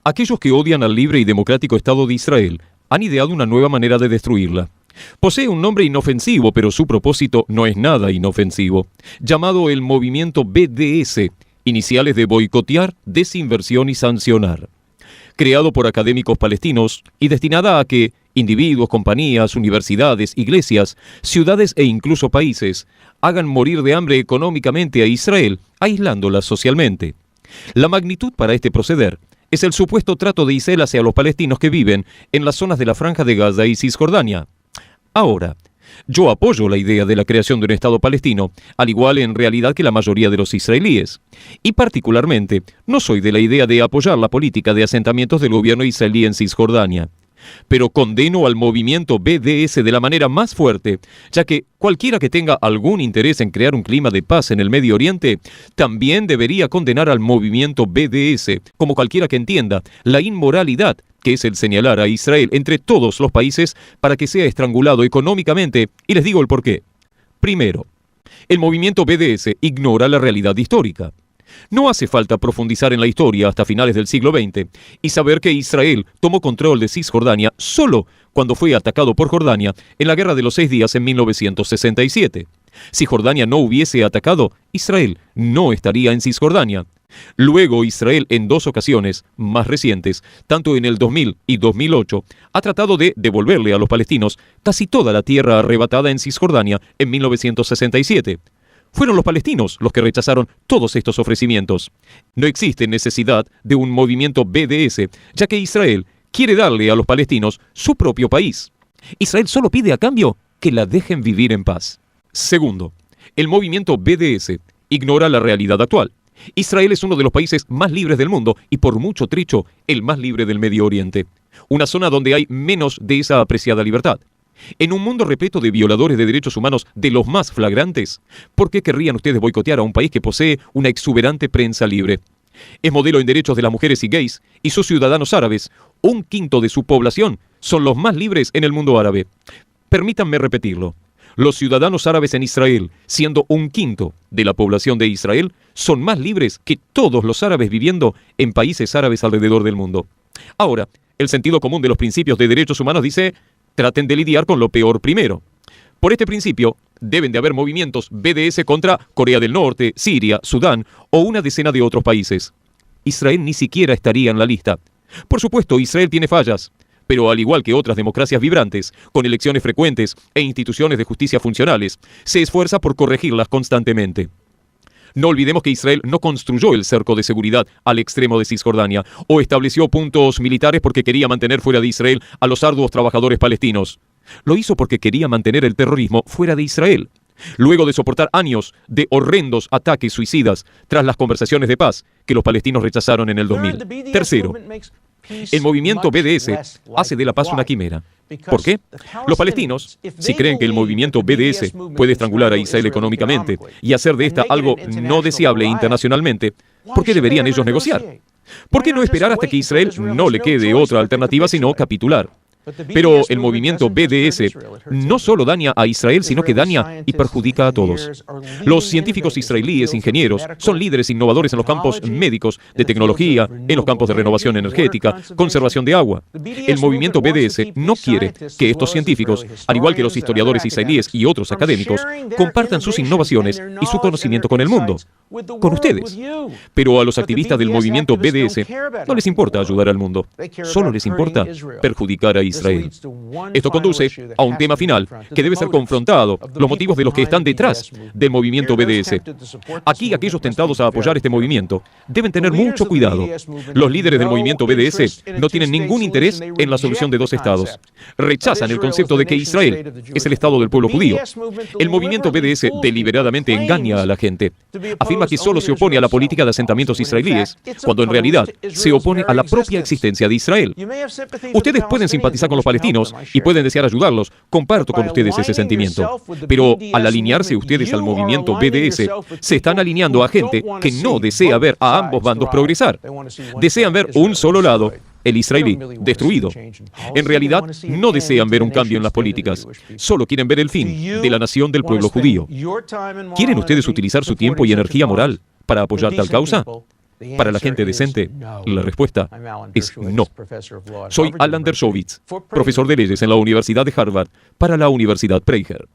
Aquellos que odian al libre y democrático Estado de Israel han ideado una nueva manera de destruirla. Posee un nombre inofensivo, pero su propósito no es nada inofensivo, llamado el movimiento BDS, iniciales de boicotear, desinversión y sancionar. Creado por académicos palestinos y destinada a que individuos, compañías, universidades, iglesias, ciudades e incluso países hagan morir de hambre económicamente a Israel, aislándola socialmente. La magnitud para este proceder es el supuesto trato de Israel hacia los palestinos que viven en las zonas de la Franja de Gaza y Cisjordania. Ahora, yo apoyo la idea de la creación de un Estado palestino, al igual en realidad que la mayoría de los israelíes. Y particularmente, no soy de la idea de apoyar la política de asentamientos del gobierno israelí en Cisjordania. Pero condeno al movimiento BDS de la manera más fuerte, ya que cualquiera que tenga algún interés en crear un clima de paz en el Medio Oriente, también debería condenar al movimiento BDS, como cualquiera que entienda la inmoralidad que es el señalar a Israel entre todos los países para que sea estrangulado económicamente, y les digo el porqué. Primero, el movimiento BDS ignora la realidad histórica. No hace falta profundizar en la historia hasta finales del siglo XX y saber que Israel tomó control de Cisjordania solo cuando fue atacado por Jordania en la Guerra de los 6 Días en 1967. Si Jordania no hubiese atacado, Israel no estaría en Cisjordania. Luego Israel en 2 ocasiones más recientes, tanto en el 2000 y 2008, ha tratado de devolverle a los palestinos casi toda la tierra arrebatada en Cisjordania en 1967. Fueron los palestinos los que rechazaron todos estos ofrecimientos. No existe necesidad de un movimiento BDS, ya que Israel quiere darle a los palestinos su propio país. Israel solo pide a cambio que la dejen vivir en paz. Segundo, el movimiento BDS ignora la realidad actual. Israel es uno de los países más libres del mundo y por mucho trecho el más libre del Medio Oriente. Una zona donde hay menos de esa apreciada libertad. En un mundo repleto de violadores de derechos humanos de los más flagrantes, ¿por qué querrían ustedes boicotear a un país que posee una exuberante prensa libre? Es modelo en derechos de las mujeres y gays, y sus ciudadanos árabes, 1/5 de su población, son los más libres en el mundo árabe. Permítanme repetirlo. Los ciudadanos árabes en Israel, siendo 1/5 de la población de Israel, son más libres que todos los árabes viviendo en países árabes alrededor del mundo. Ahora, el sentido común de los principios de derechos humanos dice: traten de lidiar con lo peor primero. Por este principio, deben de haber movimientos BDS contra Corea del Norte, Siria, Sudán o una decena de otros países. Israel ni siquiera estaría en la lista. Por supuesto, Israel tiene fallas, pero al igual que otras democracias vibrantes, con elecciones frecuentes e instituciones de justicia funcionales, se esfuerza por corregirlas constantemente. No olvidemos que Israel no construyó el cerco de seguridad al extremo de Cisjordania o estableció puntos militares porque quería mantener fuera de Israel a los arduos trabajadores palestinos. Lo hizo porque quería mantener el terrorismo fuera de Israel. Luego de soportar años de horrendos ataques suicidas tras las conversaciones de paz que los palestinos rechazaron en el 2000. Tercero, el movimiento BDS hace de la paz una quimera. ¿Por qué? Los palestinos, si creen que el movimiento BDS puede estrangular a Israel económicamente y hacer de esta algo no deseable internacionalmente, ¿por qué deberían ellos negociar? ¿Por qué no esperar hasta que a Israel no le quede otra alternativa sino capitular? Pero el movimiento BDS no solo daña a Israel, sino que daña y perjudica a todos. Los científicos israelíes, ingenieros, son líderes innovadores en los campos médicos, de tecnología, en los campos de renovación energética, conservación de agua. El movimiento BDS no quiere que estos científicos, al igual que los historiadores israelíes y otros académicos, compartan sus innovaciones y su conocimiento con el mundo, con ustedes. Pero a los activistas del movimiento BDS no les importa ayudar al mundo, solo les importa perjudicar a Israel. Esto conduce a un tema final que debe ser confrontado, los motivos de los que están detrás del movimiento BDS. Aquí aquellos tentados a apoyar este movimiento deben tener mucho cuidado. Los líderes del movimiento BDS no tienen ningún interés en la solución de 2 estados. Rechazan el concepto de que Israel es el estado del pueblo judío. El movimiento BDS deliberadamente engaña a la gente. Afirma que solo se opone a la política de asentamientos israelíes, cuando en realidad se opone a la propia existencia de Israel. Ustedes pueden simpatizar con los palestinos y pueden desear ayudarlos. Comparto con ustedes ese sentimiento. Pero al alinearse ustedes al movimiento BDS, se están alineando a gente que no desea ver a ambos bandos progresar. Desean ver un solo lado, el israelí, destruido. En realidad, no desean ver un cambio en las políticas. Solo quieren ver el fin de la nación del pueblo judío. ¿Quieren ustedes utilizar su tiempo y energía moral para apoyar tal causa? Para la gente decente, la respuesta es no. Soy Alan Dershowitz, profesor de leyes en la Universidad de Harvard, para la Universidad Prager.